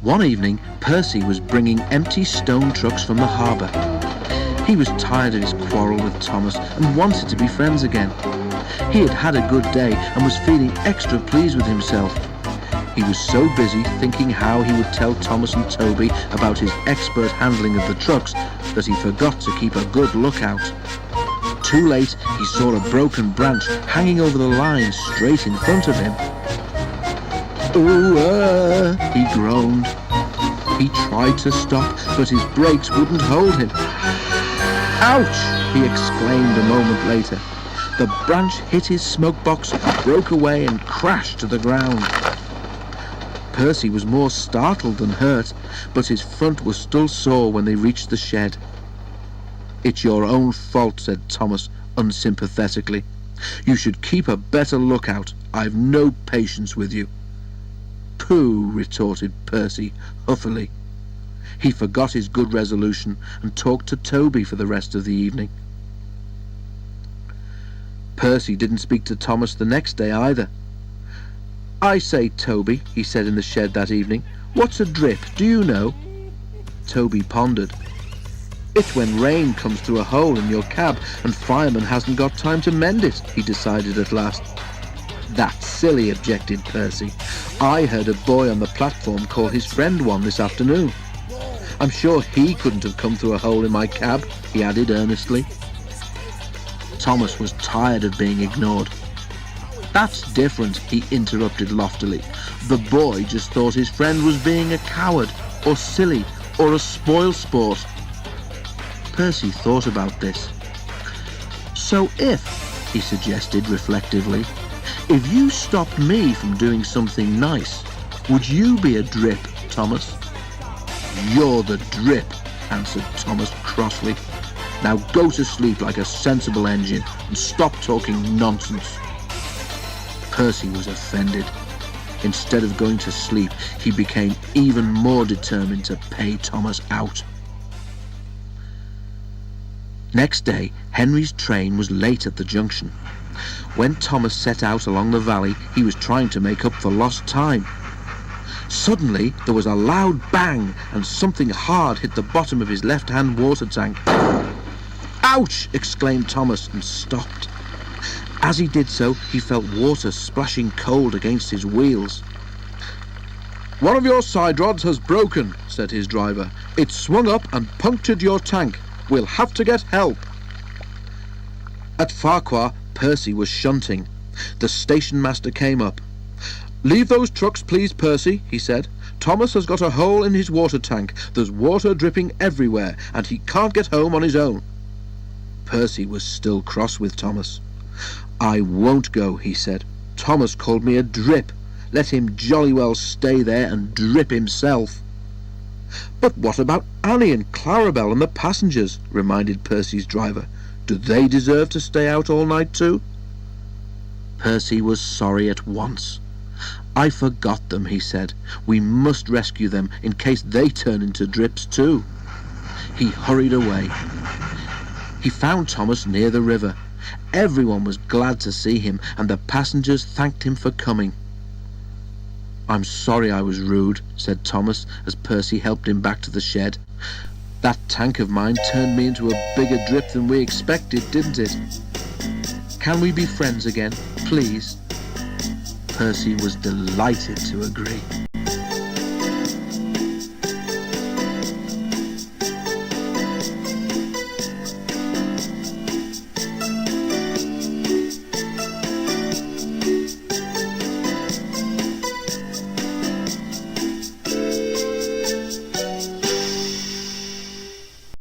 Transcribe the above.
One evening, Percy was bringing empty stone trucks from the harbour. He was tired of his quarrel with Thomas and wanted to be friends again. He had had a good day and was feeling extra pleased with himself. He was so busy thinking how he would tell Thomas and Toby about his expert handling of the trucks that he forgot to keep a good lookout. Too late, he saw a broken branch hanging over the line straight in front of him. "Oh, he groaned. He tried to stop, but his brakes wouldn't hold him. "Ouch!" he exclaimed a moment later. The branch hit his smoke box, broke away and crashed to the ground. Percy was more startled than hurt, but his front was still sore when they reached the shed. "It's your own fault," said Thomas unsympathetically. "You should keep a better lookout. I've no patience with you." "Pooh," retorted Percy huffily. He forgot his good resolution and talked to Toby for the rest of the evening. Percy didn't speak to Thomas the next day either. "I say, Toby," he said in the shed that evening, "what's a drip? Do you know?" Toby pondered. "It's when rain comes through a hole in your cab and fireman hasn't got time to mend it," he decided at last. "That's silly," objected Percy. "I heard a boy on the platform call his friend one this afternoon. I'm sure he couldn't have come through a hole in my cab," he added earnestly. Thomas was tired of being ignored. "That's different," he interrupted loftily. "The boy just thought his friend was being a coward, or silly, or a spoilsport." Percy thought about this. "So if," he suggested reflectively, "if you stopped me from doing something nice, would you be a drip, Thomas?" "You're the drip," answered Thomas crossly. "Now go to sleep like a sensible engine and stop talking nonsense." Percy was offended. Instead of going to sleep, he became even more determined to pay Thomas out. Next day, Henry's train was late at the junction. When Thomas set out along the valley, he was trying to make up for lost time. Suddenly, there was a loud bang and something hard hit the bottom of his left-hand water tank. "Ouch!" exclaimed Thomas and stopped. As he did so, he felt water splashing cold against his wheels. "One of your side rods has broken," said his driver. "It's swung up and punctured your tank. We'll have to get help." At Farquhar, Percy was shunting. The station master came up. "Leave those trucks, please, Percy," he said. "Thomas has got a hole in his water tank. There's water dripping everywhere, and he can't get home on his own." Percy was still cross with Thomas. "I won't go," he said. "Thomas called me a drip. Let him jolly well stay there and drip himself." "But what about Annie and Clarabelle and the passengers?" reminded Percy's driver. "Do they deserve to stay out all night too?" Percy was sorry at once. "I forgot them," he said. "We must rescue them in case they turn into drips too." He hurried away. He found Thomas near the river. Everyone was glad to see him, and the passengers thanked him for coming. "I'm sorry I was rude," said Thomas as Percy helped him back to the shed. "That tank of mine turned me into a bigger drip than we expected, didn't it? Can we be friends again, please?" Percy was delighted to agree.